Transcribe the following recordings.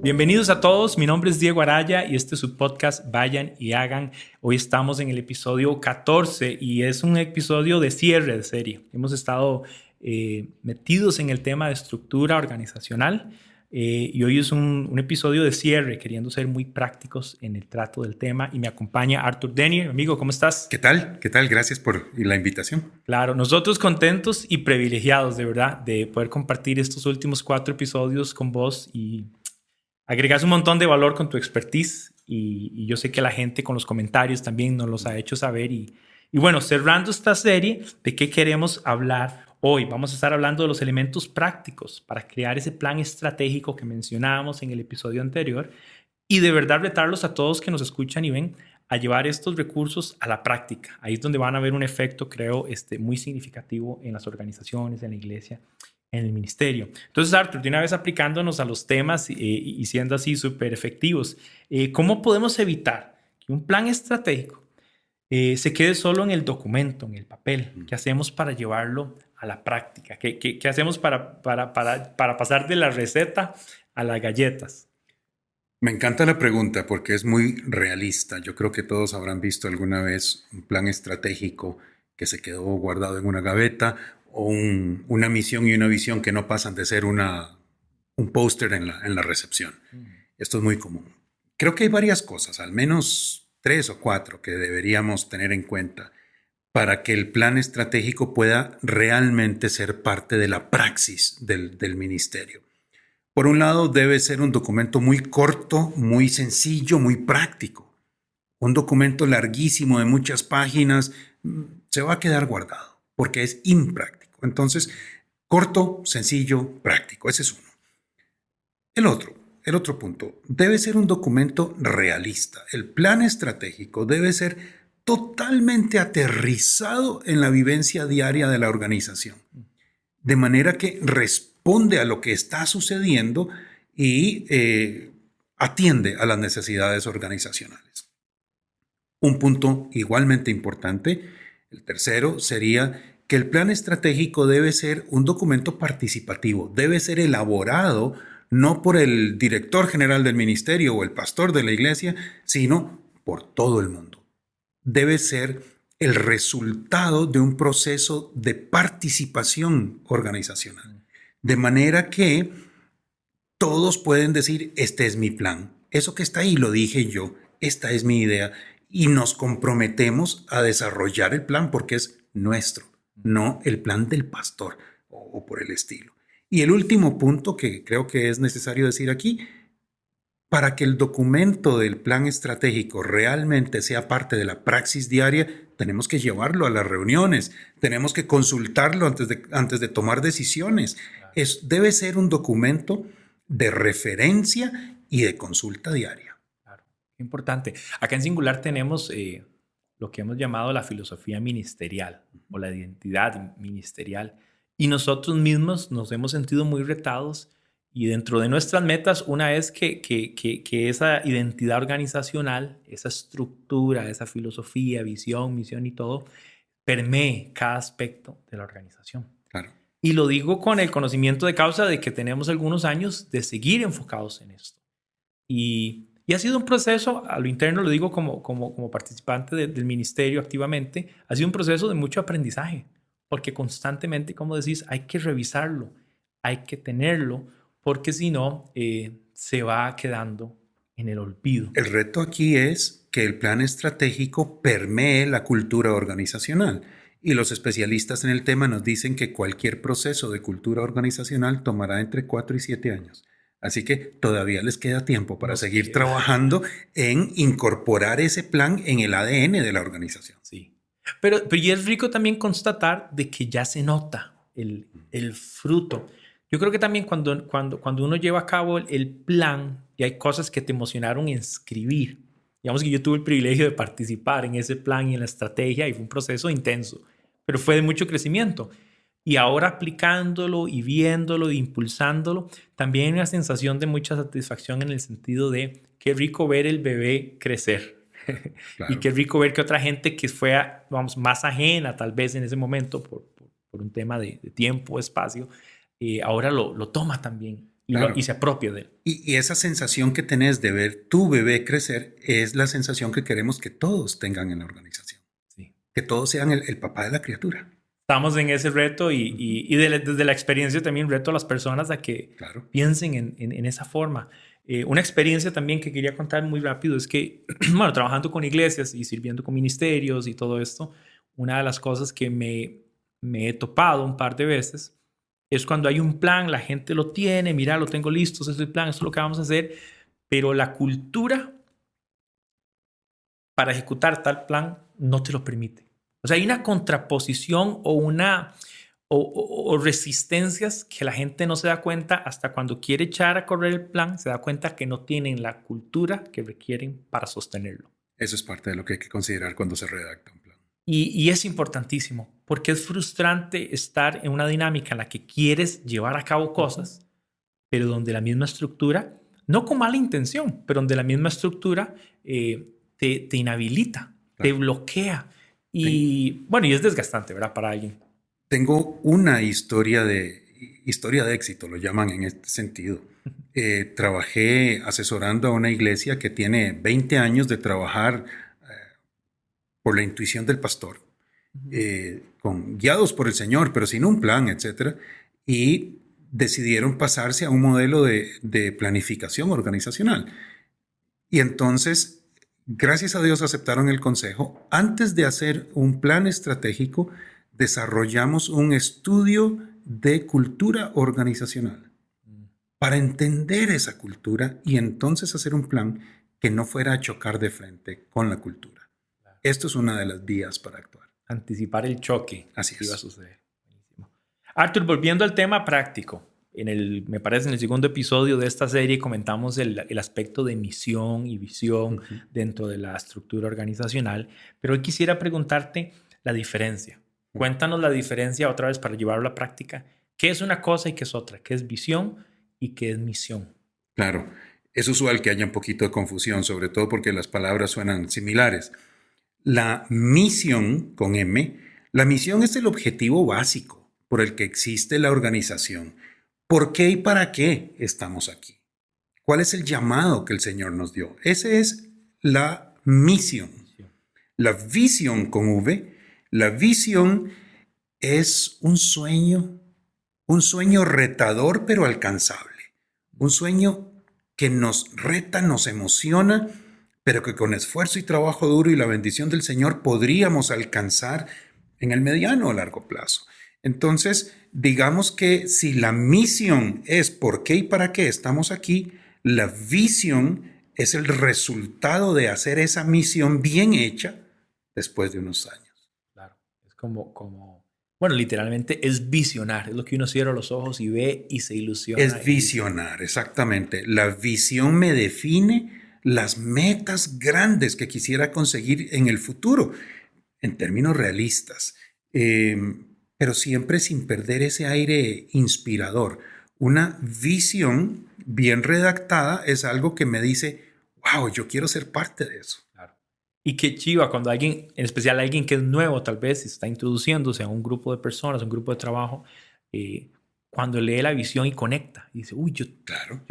Bienvenidos a todos, mi nombre es Diego Araya y este es su podcast Vayan y Hagan. Hoy estamos en el episodio 14 y es un episodio de cierre de serie. Hemos estado metidos en el tema de estructura organizacional y hoy es un episodio de cierre, queriendo ser muy prácticos en el trato del tema, y me acompaña Arthur Denier. Amigo, ¿cómo estás? ¿Qué tal? ¿Qué tal? Gracias por la invitación. Claro, nosotros contentos y privilegiados de verdad de poder compartir estos últimos 4 episodios con vos y agregas un montón de valor con tu expertise y yo sé que la gente con los comentarios también nos los ha hecho saber. Y bueno, cerrando esta serie, ¿de qué queremos hablar hoy? Vamos a estar hablando de los elementos prácticos para crear ese plan estratégico que mencionábamos en el episodio anterior y de verdad retarlos a todos que nos escuchan y ven a llevar estos recursos a la práctica. Ahí es donde van a ver un efecto, creo, muy significativo en las organizaciones, en la iglesia, en el ministerio. Entonces, Arthur, de una vez aplicándonos a los temas y siendo así súper efectivos, ¿cómo podemos evitar que un plan estratégico se quede solo en el documento, en el papel? ¿Qué hacemos para llevarlo a la práctica? ¿Qué hacemos para pasar de la receta a las galletas? Me encanta la pregunta porque es muy realista. Yo creo que todos habrán visto alguna vez un plan estratégico que se quedó guardado en una gaveta o una misión y una visión que no pasan de ser un póster en la recepción. Esto es muy común. Creo que hay varias cosas, al menos 3 o 4 que deberíamos tener en cuenta para que el plan estratégico pueda realmente ser parte de la praxis del ministerio. Por un lado, debe ser un documento muy corto, muy sencillo, muy práctico. Un documento larguísimo de muchas páginas se va a quedar guardado porque es impráctico. Entonces, corto, sencillo, práctico. Ese es uno. El otro punto, debe ser un documento realista. El plan estratégico debe ser totalmente aterrizado en la vivencia diaria de la organización, de manera que responde a lo que está sucediendo y atiende a las necesidades organizacionales. Un punto igualmente importante, el tercero, sería que el plan estratégico debe ser un documento participativo, debe ser elaborado no por el director general del ministerio o el pastor de la iglesia, sino por todo el mundo. Debe ser el resultado de un proceso de participación organizacional. De manera que todos pueden decir, este es mi plan. Eso que está ahí lo dije yo, esta es mi idea. Y nos comprometemos a desarrollar el plan porque es nuestro, no el plan del pastor o por el estilo. Y el último punto que creo que es necesario decir aquí, para que el documento del plan estratégico realmente sea parte de la praxis diaria, tenemos que llevarlo a las reuniones, tenemos que consultarlo antes de tomar decisiones. Debe ser un documento de referencia y de consulta diaria. Claro, importante. Acá en Singular tenemos lo que hemos llamado la filosofía ministerial o la identidad ministerial, y nosotros mismos nos hemos sentido muy retados. Y dentro de nuestras metas, una es que esa identidad organizacional, esa estructura, esa filosofía, visión, misión y todo, permee cada aspecto de la organización. Claro. Y lo digo con el conocimiento de causa de que tenemos algunos años de seguir enfocados en esto. Y ha sido un proceso, a lo interno lo digo como participante del ministerio activamente, ha sido un proceso de mucho aprendizaje, porque constantemente, como decís, hay que revisarlo, hay que tenerlo, porque si no, se va quedando en el olvido. El reto aquí es que el plan estratégico permee la cultura organizacional. Y los especialistas en el tema nos dicen que cualquier proceso de cultura organizacional tomará entre 4 y 7 años. Así que todavía les queda tiempo para seguir trabajando en incorporar ese plan en el ADN de la organización. Sí. Pero y es rico también constatar de que ya se nota el fruto. Yo creo que también cuando uno lleva a cabo el plan y hay cosas que te emocionaron en escribir. Digamos que yo tuve el privilegio de participar en ese plan y en la estrategia y fue un proceso intenso, pero fue de mucho crecimiento. Y ahora aplicándolo y viéndolo e impulsándolo, también hay una sensación de mucha satisfacción en el sentido de qué rico ver el bebé crecer. Claro. Y qué rico ver que otra gente que fue, vamos, más ajena tal vez en ese momento por un tema de tiempo, espacio, ahora lo toma también Claro. y se apropia de él. Y esa sensación que tenés de ver tu bebé crecer es la sensación que queremos que todos tengan en la organización. Sí. Que todos sean el papá de la criatura. Estamos en ese reto y desde la experiencia también reto a las personas a que Claro. piensen en esa forma. Una experiencia también que quería contar muy rápido es que, bueno, trabajando con iglesias y sirviendo con ministerios y todo esto, una de las cosas que me he topado un par de veces es cuando hay un plan, la gente lo tiene, mira, lo tengo listo, este es el plan, esto es lo que vamos a hacer, pero la cultura para ejecutar tal plan no te lo permite. O sea, hay una contraposición o resistencias que la gente no se da cuenta hasta cuando quiere echar a correr el plan, se da cuenta que no tienen la cultura que requieren para sostenerlo. Eso es parte de lo que hay que considerar cuando se redacta un plan. Y es importantísimo, porque es frustrante estar en una dinámica en la que quieres llevar a cabo cosas, pero donde la misma estructura, no con mala intención, pero donde la misma estructura te inhabilita, te bloquea. Y bueno, y es desgastante, ¿verdad? Para alguien. Tengo una historia de éxito, lo llaman en este sentido. Trabajé asesorando a una iglesia que tiene 20 años de trabajar por la intuición del pastor, guiados por el Señor, pero sin un plan, etc. Y decidieron pasarse a un modelo de planificación organizacional. Y entonces, gracias a Dios, aceptaron el consejo. Antes de hacer un plan estratégico, desarrollamos un estudio de cultura organizacional para entender esa cultura y entonces hacer un plan que no fuera a chocar de frente con la cultura. Esto es una de las vías para actuar. Anticipar el choque. Así que iba a es. suceder. Buenísimo. Arthur, volviendo al tema práctico. Me parece en el segundo episodio de esta serie comentamos el aspecto de misión y visión dentro de la estructura organizacional, pero hoy quisiera preguntarte la diferencia. Cuéntanos la diferencia otra vez para llevarlo a la práctica. ¿Qué es una cosa y qué es otra? ¿Qué es visión y qué es misión? Claro, es usual que haya un poquito de confusión, sobre todo porque las palabras suenan similares. La misión, con M, la misión es el objetivo básico por el que existe la organización. ¿Por qué y para qué estamos aquí? ¿Cuál es el llamado que el Señor nos dio? Esa es la misión. La visión con V, la visión es un sueño retador pero alcanzable. Un sueño que nos reta, nos emociona, pero que con esfuerzo y trabajo duro y la bendición del Señor podríamos alcanzar en el mediano o largo plazo. Entonces, digamos que si la misión es por qué y para qué estamos aquí, la visión es el resultado de hacer esa misión bien hecha después de unos años. Claro, es bueno, literalmente es visionar, es lo que uno cierra los ojos y ve y se ilusiona. Es visionar, exactamente. La visión me define las metas grandes que quisiera conseguir en el futuro, en términos realistas, pero siempre sin perder ese aire inspirador. Una visión bien redactada es algo que me dice, wow, yo quiero ser parte de eso. Claro. Y qué chiva cuando alguien, en especial alguien que es nuevo, tal vez está introduciéndose a un grupo de personas, un grupo de trabajo, cuando lee la visión y conecta y dice, uy, yo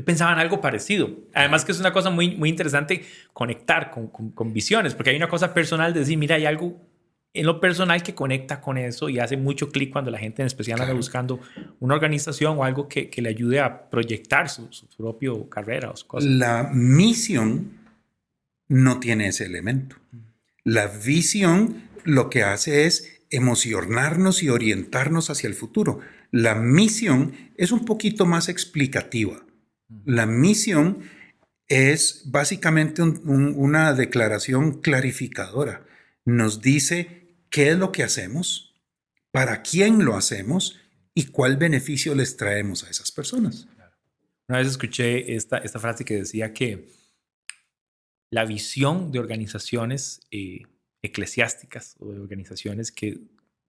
pensaba en algo parecido. Además que es una cosa muy, muy interesante conectar con visiones, porque hay una cosa personal de decir, mira, hay algo en lo personal que conecta con eso y hace mucho clic cuando la gente en especial anda buscando una organización o algo que le ayude a proyectar su propia carrera o sus cosas. La misión no tiene ese elemento. La visión lo que hace es emocionarnos y orientarnos hacia el futuro. La misión es un poquito más explicativa. La misión es básicamente una declaración clarificadora. Nos dice qué es lo que hacemos, para quién lo hacemos y cuál beneficio les traemos a esas personas. Una vez escuché esta frase que decía que la visión de organizaciones eclesiásticas o de organizaciones que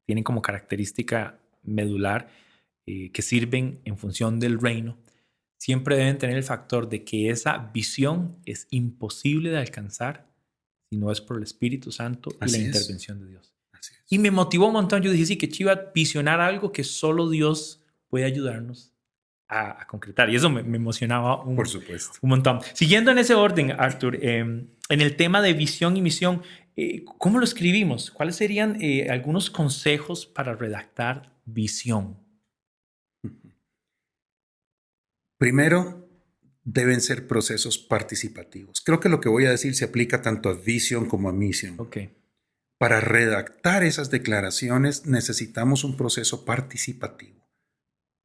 tienen como característica medular que sirven en función del reino, siempre deben tener el factor de que esa visión es imposible de alcanzar si no es por el Espíritu Santo y la intervención de Dios. Así es. Y me motivó un montón. Yo dije, sí, que chiva visionar algo que solo Dios puede ayudarnos a concretar. Y eso me emocionaba Por supuesto. un montón. Siguiendo en ese orden, Arthur, en el tema de visión y misión, ¿cómo lo escribimos? ¿Cuáles serían algunos consejos para redactar visión? Primero, deben ser procesos participativos. Creo que lo que voy a decir se aplica tanto a vision como a mission. Okay. Para redactar esas declaraciones necesitamos un proceso participativo.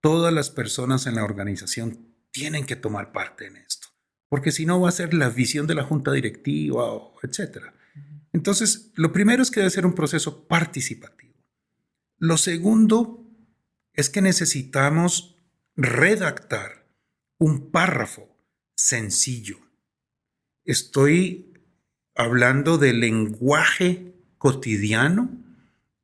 Todas las personas en la organización tienen que tomar parte en esto, porque si no va a ser la visión de la junta directiva, etc. Entonces, lo primero es que debe ser un proceso participativo. Lo segundo es que necesitamos redactar un párrafo sencillo. Estoy hablando de lenguaje cotidiano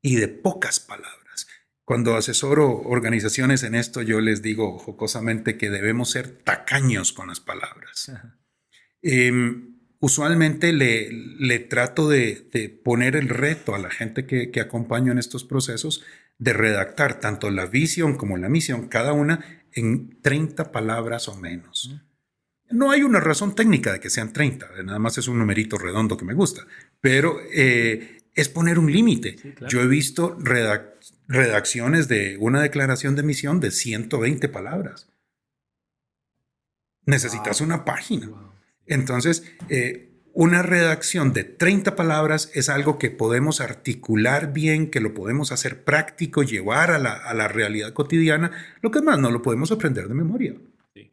y de pocas palabras. Cuando asesoro organizaciones en esto, yo les digo jocosamente que debemos ser tacaños con las palabras. Usualmente le trato de poner el reto a la gente que acompaño en estos procesos de redactar tanto la visión como la misión, cada una en 30 palabras o menos. No hay una razón técnica de que sean 30, nada más es un numerito redondo que me gusta, pero es poner un límite. Sí, claro. Yo he visto redacciones de una declaración de misión de 120 palabras. Necesitas una página. Entonces, una redacción de 30 palabras es algo que podemos articular bien, que lo podemos hacer práctico, llevar a la realidad cotidiana. Lo que más no lo podemos aprender de memoria. Sí.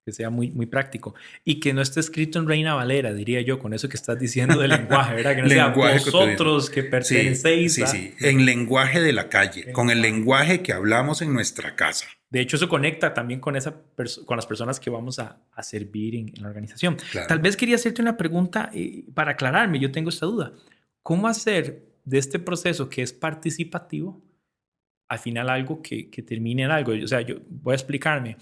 Que sea muy, muy práctico. Y que no esté escrito en Reina Valera, diría yo, con eso que estás diciendo del lenguaje, ¿verdad? Que no sea vosotros que pertenecéis. Sí. En lenguaje de la calle, con el lenguaje que hablamos en nuestra casa. De hecho, eso conecta también con las personas que vamos a servir en la organización. Claro. Tal vez quería hacerte una pregunta para aclararme. Yo tengo esta duda. ¿Cómo hacer de este proceso que es participativo al final algo que termine en algo? O sea, yo voy a explicarme.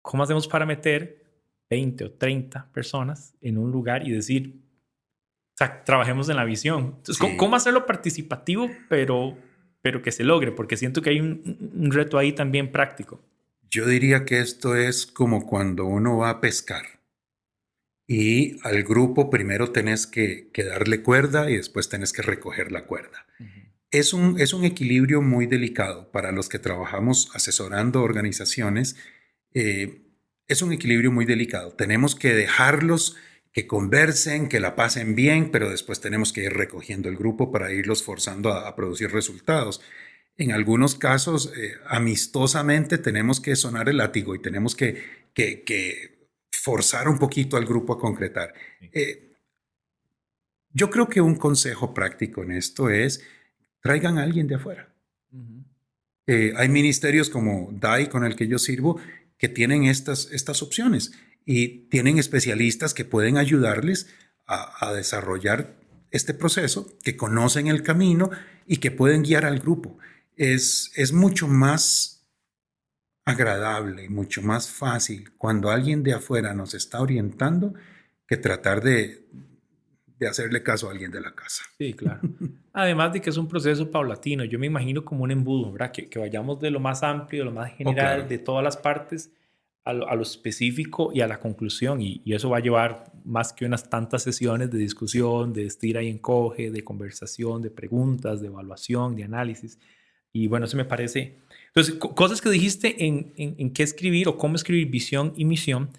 ¿Cómo hacemos para meter 20 o 30 personas en un lugar y decir, o sea, trabajemos en la visión? Entonces, sí. ¿Cómo hacerlo participativo, pero que se logre? Porque siento que hay un reto ahí también práctico. Yo diría que esto es como cuando uno va a pescar y al grupo primero tenés que darle cuerda y después tenés que recoger la cuerda. Uh-huh. Es un equilibrio muy delicado para los que trabajamos asesorando organizaciones. Es un equilibrio muy delicado. Tenemos que dejarlos que conversen, que la pasen bien, pero después tenemos que ir recogiendo el grupo para irlos forzando a producir resultados. En algunos casos, amistosamente, tenemos que sonar el látigo y tenemos que forzar un poquito al grupo a concretar. Yo creo que un consejo práctico en esto es traigan a alguien de afuera. Uh-huh. Hay ministerios como DAI, con el que yo sirvo, que tienen estas opciones y tienen especialistas que pueden ayudarles a desarrollar este proceso, que conocen el camino y que pueden guiar al grupo. Es mucho más agradable y mucho más fácil cuando alguien de afuera nos está orientando que tratar de hacerle caso a alguien de la casa. Sí, claro. Además de que es un proceso paulatino, yo me imagino como un embudo, ¿verdad? Que vayamos de lo más amplio, de lo más general, claro, de todas las partes, a lo específico y a la conclusión. Y eso va a llevar más que unas tantas sesiones de discusión, de estira y encoge, de conversación, de preguntas, de evaluación, de análisis. Y bueno, eso me parece... Entonces, cosas que dijiste en qué escribir o cómo escribir visión y misión,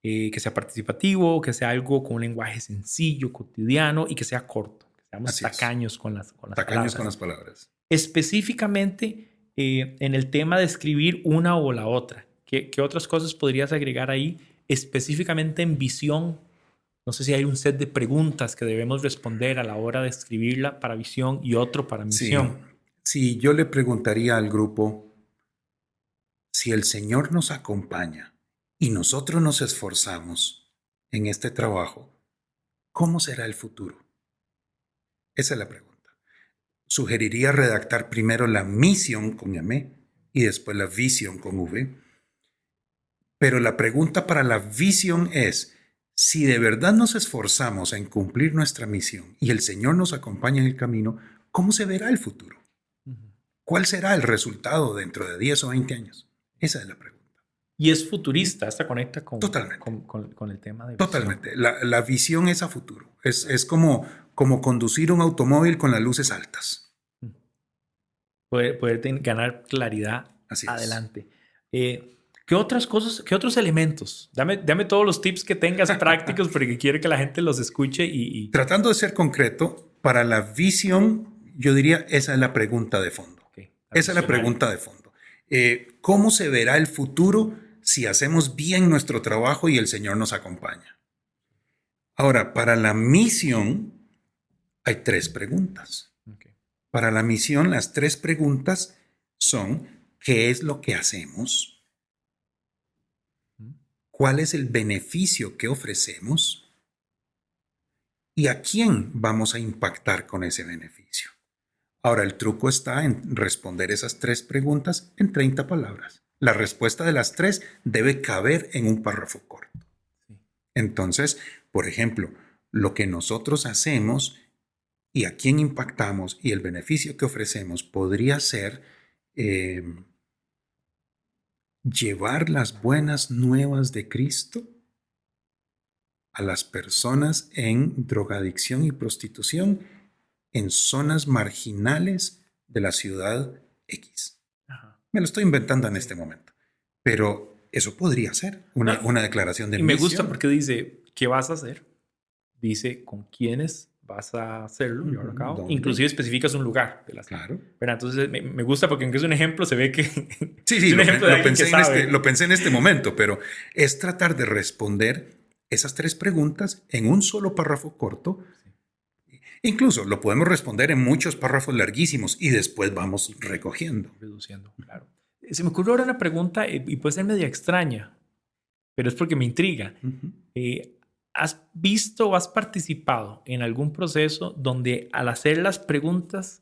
que sea participativo, que sea algo con un lenguaje sencillo, cotidiano y que sea corto. Que seamos tacaños con las tacaños con las palabras. Específicamente en el tema de escribir una o la otra. ¿Qué otras cosas podrías agregar ahí? Específicamente en visión, no sé si hay un set de preguntas que debemos responder a la hora de escribirla para visión y otro para misión. Sí, yo le preguntaría al grupo, si el Señor nos acompaña y nosotros nos esforzamos en este trabajo, ¿cómo será el futuro? Esa es la pregunta. Sugeriría redactar primero la misión con M y después la visión con V. Pero la pregunta para la visión es, si de verdad nos esforzamos en cumplir nuestra misión y el Señor nos acompaña en el camino, ¿cómo se verá el futuro? ¿Cuál será el resultado dentro de 10 o 20 años? Esa es la pregunta. Y es futurista, esta conecta Totalmente. con el tema de visión. Totalmente. La visión es a futuro. Es como conducir un automóvil con las luces altas. Poder ganar claridad Así adelante. ¿Qué otras cosas, qué otros elementos? Dame todos los tips que tengas prácticos porque quiero que la gente los escuche Tratando de ser concreto, para la visión, yo diría, esa es la pregunta de fondo. Okay. Esa es la pregunta de fondo. ¿Cómo se verá el futuro si hacemos bien nuestro trabajo y el Señor nos acompaña? Ahora, para la misión hay 3 preguntas. Okay. Para la misión, las 3 preguntas son: ¿qué es lo que hacemos? ¿Cuál es el beneficio que ofrecemos? ¿Y a quién vamos a impactar con ese beneficio? Ahora, el truco está en responder esas 3 preguntas en 30 palabras. La respuesta de las 3 debe caber en un párrafo corto. Entonces, por ejemplo, lo que nosotros hacemos y a quién impactamos y el beneficio que ofrecemos podría ser llevar las buenas nuevas de Cristo a las personas en drogadicción y prostitución en zonas marginales de la ciudad X. Ajá. Me lo estoy inventando en este momento, pero eso podría ser una declaración de misión. Y me gusta porque dice, ¿qué vas a hacer? Dice, ¿con quiénes vas a hacerlo? Llevarlo a cabo. Inclusive especificas un lugar de la ciudad. Claro. Pero entonces me gusta porque aunque es un ejemplo, se ve que sí, es un ejemplo lo pensé en este momento, pero es tratar de responder esas 3 preguntas en un solo párrafo corto. Incluso lo podemos responder en muchos párrafos larguísimos y después vamos recogiendo. Reduciendo, claro. Se me ocurrió ahora una pregunta y puede ser media extraña, pero es porque me intriga. ¿Has visto o has participado en algún proceso donde al hacer las preguntas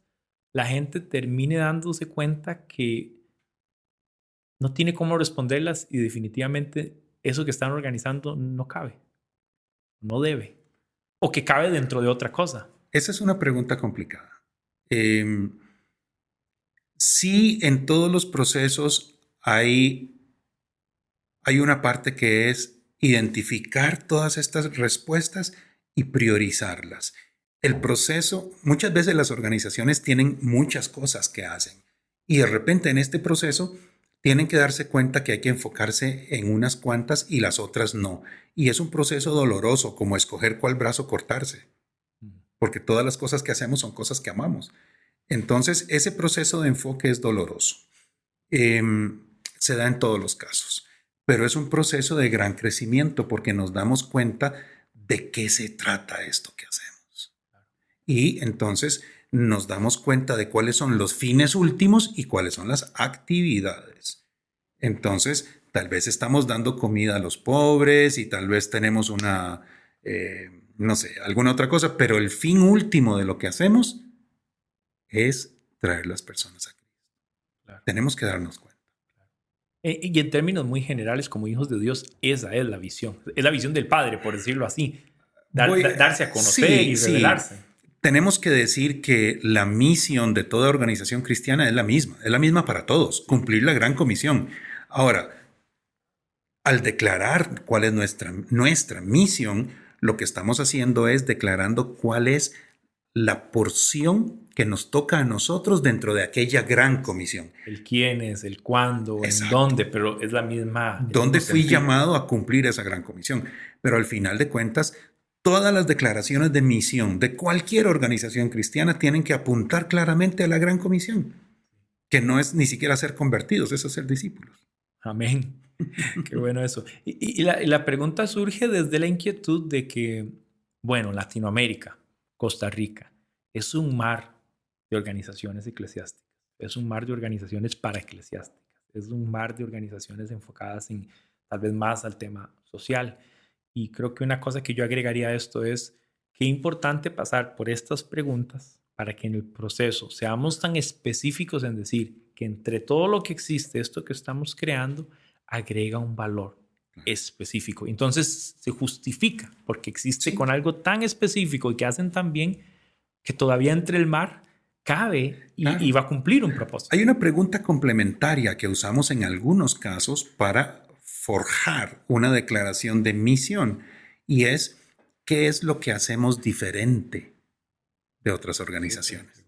la gente termine dándose cuenta que no tiene cómo responderlas y definitivamente eso que están organizando no cabe, no debe, o que cabe dentro de otra cosa? Esa es una pregunta complicada. Sí, en todos los procesos hay una parte que es identificar todas estas respuestas y priorizarlas. El proceso, muchas veces las organizaciones tienen muchas cosas que hacen y de repente en este proceso tienen que darse cuenta que hay que enfocarse en unas cuantas y las otras no. Y es un proceso doloroso, como escoger cuál brazo cortarse, porque todas las cosas que hacemos son cosas que amamos. Entonces, ese proceso de enfoque es doloroso. Se da en todos los casos, pero es un proceso de gran crecimiento porque nos damos cuenta de qué se trata esto que hacemos. Y entonces nos damos cuenta de cuáles son los fines últimos y cuáles son las actividades. Entonces, tal vez estamos dando comida a los pobres y tal vez tenemos una, no sé, alguna otra cosa, pero el fin último de lo que hacemos es traer las personas a Cristo. Claro. Tenemos que darnos cuenta. Y en términos muy generales, como hijos de Dios, esa es la visión. Es la visión del Padre, por decirlo así. Darse a conocer y revelarse. Sí. Tenemos que decir que la misión de toda organización cristiana es la misma para todos, cumplir la gran comisión. Ahora, al declarar cuál es nuestra misión, lo que estamos haciendo es declarando cuál es la porción que nos toca a nosotros dentro de aquella gran comisión. El quién es, el cuándo, exacto, en dónde, pero es la misma. ¿Dónde fui llamado a cumplir esa gran comisión? Pero al final de cuentas, todas las declaraciones de misión de cualquier organización cristiana tienen que apuntar claramente a la gran comisión, que no es ni siquiera ser convertidos, es ser discípulos. Amén. Qué bueno eso. Y la pregunta surge desde la inquietud de que, bueno, Latinoamérica, Costa Rica, es un mar de organizaciones eclesiásticas, es un mar de organizaciones paraeclesiásticas, es un mar de organizaciones enfocadas en tal vez más al tema social. Y creo que una cosa que yo agregaría a esto es qué importante pasar por estas preguntas para que en el proceso seamos tan específicos en decir que entre todo lo que existe, esto que estamos creando, agrega un valor específico. Entonces se justifica porque existe con algo tan específico y que hacen tan bien que todavía entre el mar cabe y va a cumplir un propósito. Hay una pregunta complementaria que usamos en algunos casos para forjar una declaración de misión y es qué es lo que hacemos diferente de otras organizaciones.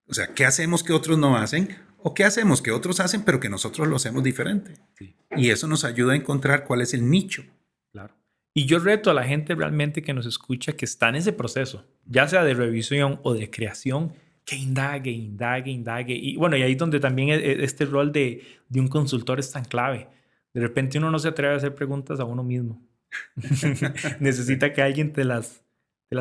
O sea, ¿qué hacemos que otros no hacen o qué hacemos que otros hacen pero que nosotros lo hacemos diferente? Sí. Y eso nos ayuda a encontrar cuál es el nicho. Claro. Y yo reto a la gente realmente que nos escucha que está en ese proceso, ya sea de revisión o de creación, que indague. Y bueno, y ahí es donde también este rol de un consultor es tan clave. De repente uno no se atreve a hacer preguntas a uno mismo. Necesita que alguien te las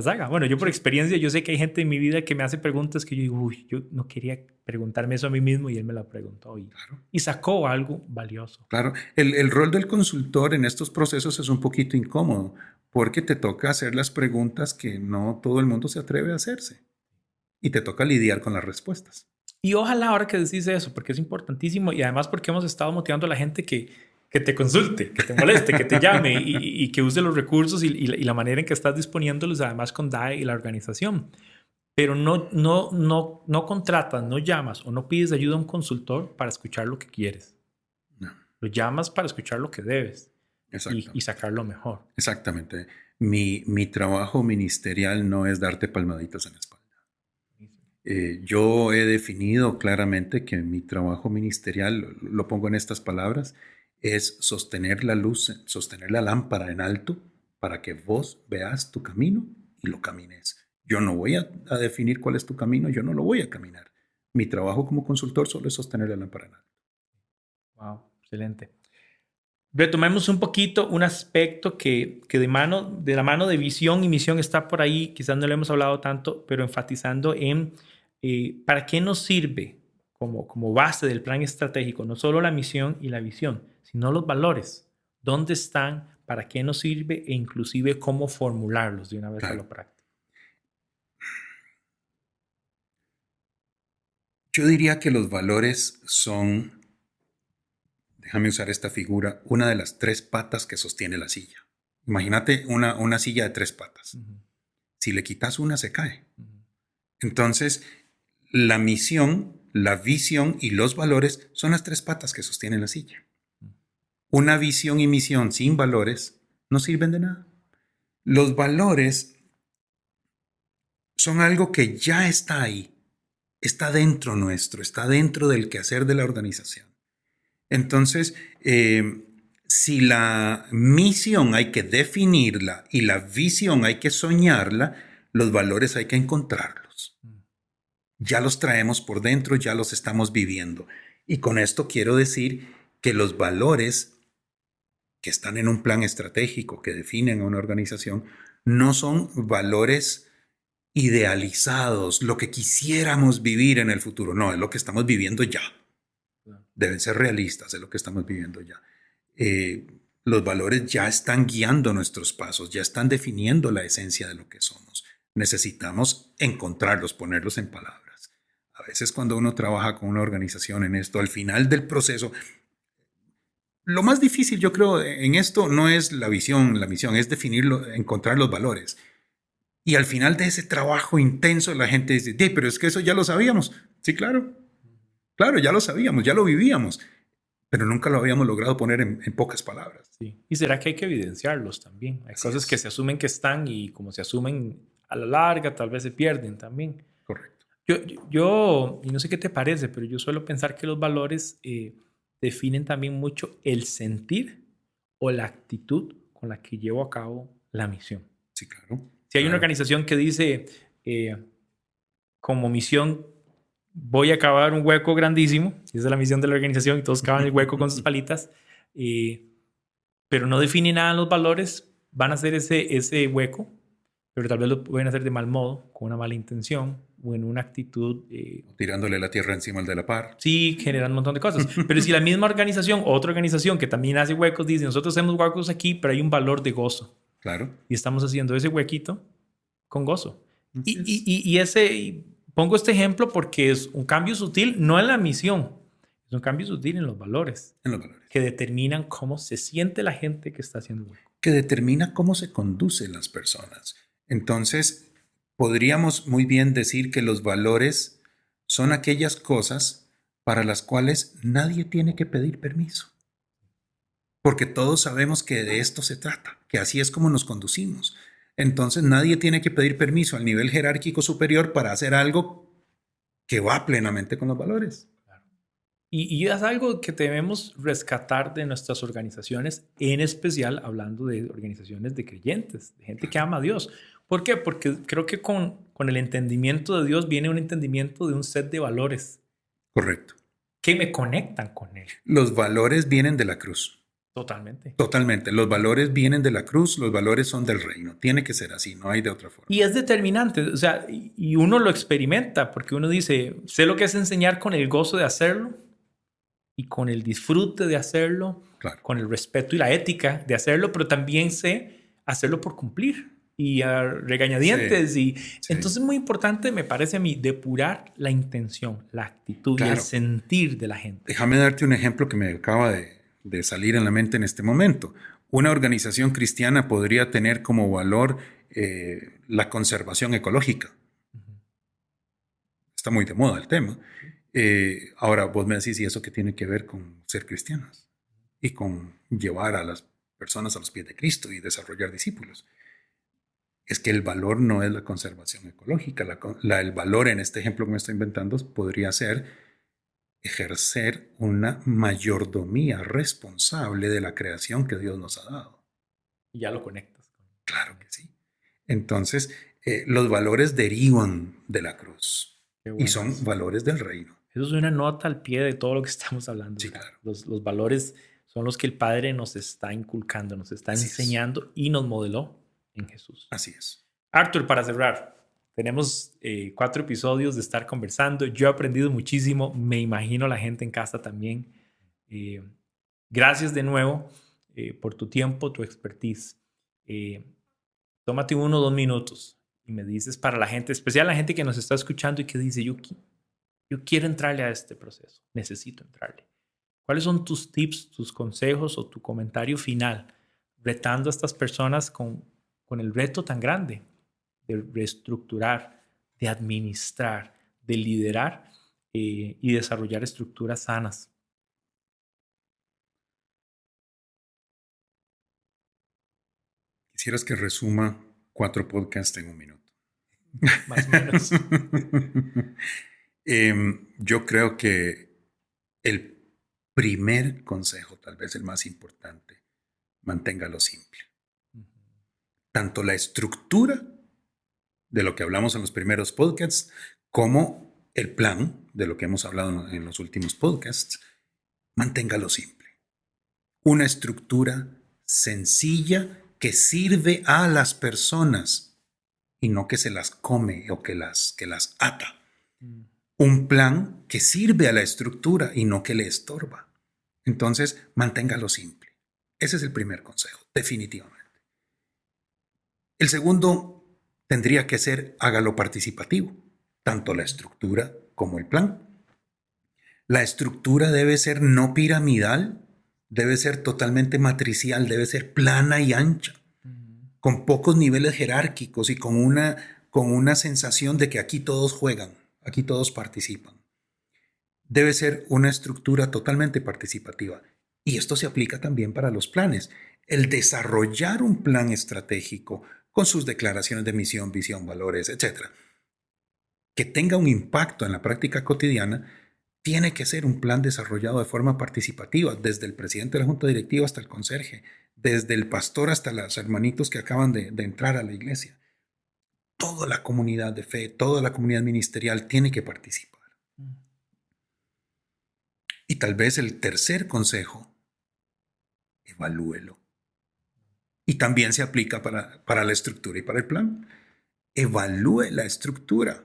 haga. Bueno, yo por experiencia, yo sé que hay gente en mi vida que me hace preguntas que yo digo, uy, yo no quería preguntarme eso a mí mismo y él me la preguntó y sacó algo valioso. Claro, el rol del consultor en estos procesos es un poquito incómodo porque te toca hacer las preguntas que no todo el mundo se atreve a hacerse y te toca lidiar con las respuestas. Y ojalá ahora que decís eso, porque es importantísimo y además porque hemos estado motivando a la gente que te consulte, que te moleste, que te llame y que use los recursos y la manera en que estás disponiéndolos, además con DAE y la organización. Pero no contratas, no llamas o no pides ayuda a un consultor para escuchar lo que quieres. No. Lo llamas para escuchar lo que debes y sacar lo mejor. Exactamente. Mi trabajo ministerial no es darte palmaditas en la espalda. Yo he definido claramente que mi trabajo ministerial, lo pongo en estas palabras, es sostener la luz, sostener la lámpara en alto para que vos veas tu camino y lo camines. Yo no voy a definir cuál es tu camino, yo no lo voy a caminar. Mi trabajo como consultor solo es sostener la lámpara en alto. Wow, excelente. Retomemos un poquito un aspecto que de la mano de visión y misión está por ahí, quizás no lo hemos hablado tanto, pero enfatizando en para qué nos sirve como base del plan estratégico, no solo la misión y la visión, sino los valores. ¿Dónde están? ¿Para qué nos sirve? E inclusive cómo formularlos de una vez a lo práctico. Yo diría que los valores son, déjame usar esta figura, una de las 3 patas que sostiene la silla. Imagínate una silla de 3 patas. Uh-huh. Si le quitas una, se cae. Uh-huh. Entonces, la misión, la visión y los valores son las 3 patas que sostienen la silla. Uh-huh. Una visión y misión sin valores no sirven de nada. Los valores son algo que ya está ahí. Está dentro nuestro, está dentro del quehacer de la organización. Entonces, si la misión hay que definirla y la visión hay que soñarla, los valores hay que encontrarlos. Ya los traemos por dentro, ya los estamos viviendo. Y con esto quiero decir que los valores que están en un plan estratégico que definen a una organización no son valores idealizados, lo que quisiéramos vivir en el futuro. No, es lo que estamos viviendo ya. Deben ser realistas, es lo que estamos viviendo ya. Los valores ya están guiando nuestros pasos, ya están definiendo la esencia de lo que somos. Necesitamos encontrarlos, ponerlos en palabras. A veces cuando uno trabaja con una organización en esto, al final del proceso, lo más difícil yo creo en esto no es la visión, la misión, es definirlo, encontrar los valores. Y al final de ese trabajo intenso la gente dice, pero es que eso ya lo sabíamos. Sí, claro. Claro, ya lo sabíamos, ya lo vivíamos, pero nunca lo habíamos logrado poner en pocas palabras. Sí. ¿Y será que hay que evidenciarlos también? Hay cosas que se asumen que están y como se asumen a la larga, tal vez se pierden también. Correcto. Yo y no sé qué te parece, pero yo suelo pensar que los valores definen también mucho el sentir o la actitud con la que llevo a cabo la misión. Sí, claro. Si hay una organización que dice como misión voy a cavar un hueco grandísimo, esa es la misión de la organización y todos cavan el hueco con sus palitas, pero no define nada en los valores, van a hacer ese hueco, pero tal vez lo pueden hacer de mal modo, con una mala intención o en una actitud... tirándole la tierra encima al de la par. Sí, generan un montón de cosas. Pero si la misma organización, otra organización que también hace huecos, dice, nosotros hacemos huecos aquí, pero hay un valor de gozo. Claro. Y estamos haciendo ese huequito con gozo. Y pongo este ejemplo porque es un cambio sutil, no en la misión, es un cambio sutil en los valores. En los valores. Que determinan cómo se siente la gente que está haciendo el hueco. Que determina cómo se conducen las personas. Entonces, podríamos muy bien decir que los valores son aquellas cosas para las cuales nadie tiene que pedir permiso. porque todos sabemos que de esto se trata, que así es como nos conducimos. Entonces nadie tiene que pedir permiso al nivel jerárquico superior para hacer algo que va plenamente con los valores. Y es algo que debemos rescatar de nuestras organizaciones, en especial hablando de organizaciones de creyentes, de gente que ama a Dios. ¿Por qué? Porque creo que con el entendimiento de Dios viene un entendimiento de un set de valores. Correcto. Que me conectan con Él. Los valores vienen de la cruz. Totalmente. Totalmente. Los valores vienen de la cruz, los valores son del reino. Tiene que ser así, no hay de otra forma. Y es determinante, o sea, y uno lo experimenta porque uno dice, sé lo que es enseñar con el gozo de hacerlo y con el disfrute de hacerlo, claro, con el respeto y la ética de hacerlo, pero también sé hacerlo por cumplir y a regañadientes. Sí, Entonces es muy importante, me parece a mí, depurar la intención, la actitud y el sentir de la gente. Déjame darte un ejemplo que me acaba de salir en la mente en este momento. Una organización cristiana podría tener como valor la conservación ecológica. Está muy de moda el tema. Ahora vos me decís, ¿y eso qué tiene que ver con ser cristianos? Y con llevar a las personas a los pies de Cristo y desarrollar discípulos. Es que el valor no es la conservación ecológica. El valor en este ejemplo que me estoy inventando podría ser ejercer una mayordomía responsable de la creación que Dios nos ha dado. Y ya lo conectas. Claro que sí. Entonces, los valores derivan de la cruz. Y son valores del reino. Eso es una nota al pie de todo lo que estamos hablando. Sí, claro. Los valores son los que el Padre nos está inculcando, nos está enseñando y nos modeló en Jesús. Así es. Arthur, para cerrar, tenemos 4 episodios de estar conversando. Yo he aprendido muchísimo. Me imagino la gente en casa también. Gracias de nuevo por tu tiempo, tu expertise. Tómate 1 o 2 minutos y me dices para la gente, especial la gente que nos está escuchando y que dice, yo quiero entrarle a este proceso, necesito entrarle. ¿Cuáles son tus tips, tus consejos o tu comentario final retando a estas personas con el reto tan grande de reestructurar, de administrar, de liderar y desarrollar estructuras sanas? Quisieras que resuma 4 podcasts en 1 minuto. Más o menos. Yo creo que el primer consejo, tal vez el más importante, manténgalo simple. Tanto la estructura de lo que hablamos en los primeros podcasts como el plan de lo que hemos hablado en los últimos podcasts, manténgalo simple. Una estructura sencilla que sirve a las personas y no que se las come o que las ata. Un plan que sirve a la estructura y no que le estorba. Entonces, manténgalo simple. Ese es el primer consejo, definitivamente. El segundo tendría que ser hágalo participativo, tanto la estructura como el plan. La estructura debe ser no piramidal, debe ser totalmente matricial, debe ser plana y ancha, con pocos niveles jerárquicos y con una sensación de que aquí todos juegan, aquí todos participan. Debe ser una estructura totalmente participativa. Y esto se aplica también para los planes. El desarrollar un plan estratégico con sus declaraciones de misión, visión, valores, etc., que tenga un impacto en la práctica cotidiana, tiene que ser un plan desarrollado de forma participativa, desde el presidente de la junta directiva hasta el conserje, desde el pastor hasta los hermanitos que acaban de entrar a la iglesia. Toda la comunidad de fe, toda la comunidad ministerial tiene que participar. Y tal vez el tercer consejo, evalúelo. Y también se aplica para la estructura y para el plan. Evalúe la estructura.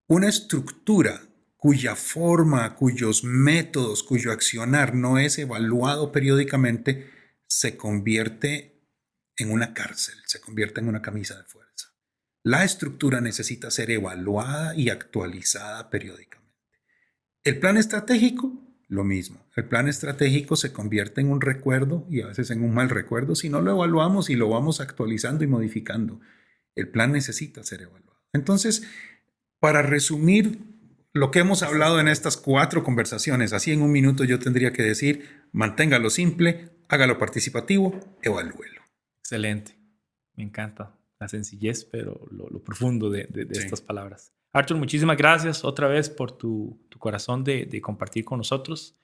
Una estructura cuya forma, cuyos métodos, cuyo accionar no es evaluado periódicamente, se convierte en una cárcel, se convierte en una camisa de fuerza. La estructura necesita ser evaluada y actualizada periódicamente. El plan estratégico, lo mismo. El plan estratégico se convierte en un recuerdo y a veces en un mal recuerdo si no lo evaluamos y lo vamos actualizando y modificando. El plan necesita ser evaluado. Entonces, para resumir lo que hemos hablado en estas 4 conversaciones, así en 1 minuto yo tendría que decir, manténgalo simple, hágalo participativo, evalúelo. Excelente. Me encanta la sencillez, pero lo profundo de Sí. estas palabras. Arthur, muchísimas gracias otra vez por tu corazón de compartir con nosotros.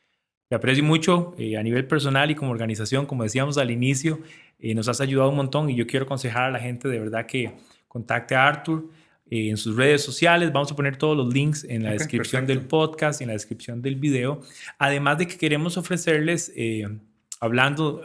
Te aprecio mucho a nivel personal y como organización, como decíamos al inicio, nos has ayudado un montón y yo quiero aconsejar a la gente de verdad que contacte a Arthur en sus redes sociales. Vamos a poner todos los links en la descripción del podcast y en la descripción del video. Además de que queremos ofrecerles, hablando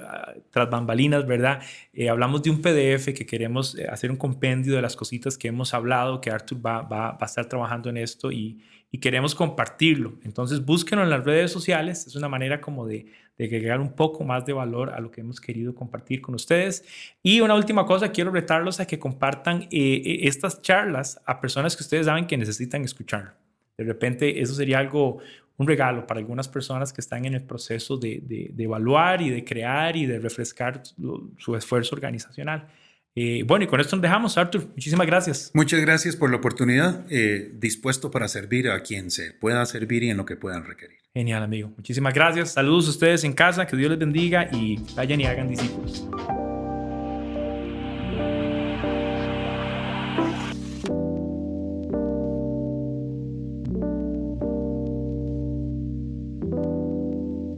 tras bambalinas, ¿verdad? Hablamos de un PDF que queremos hacer un compendio de las cositas que hemos hablado, que Arthur va a estar trabajando en esto y queremos compartirlo. Entonces búsquenlo en las redes sociales. Es una manera como de agregar un poco más de valor a lo que hemos querido compartir con ustedes. Y una última cosa, quiero retarlos a que compartan estas charlas a personas que ustedes saben que necesitan escucharlo. De repente eso sería un regalo para algunas personas que están en el proceso de evaluar y de crear y de refrescar su esfuerzo organizacional. Bueno, y con esto nos dejamos, Arthur. Muchísimas gracias. Muchas gracias por la oportunidad. Dispuesto para servir a quien se pueda servir y en lo que puedan requerir. Genial, amigo. Muchísimas gracias. Saludos a ustedes en casa. Que Dios les bendiga y vayan y hagan discípulos.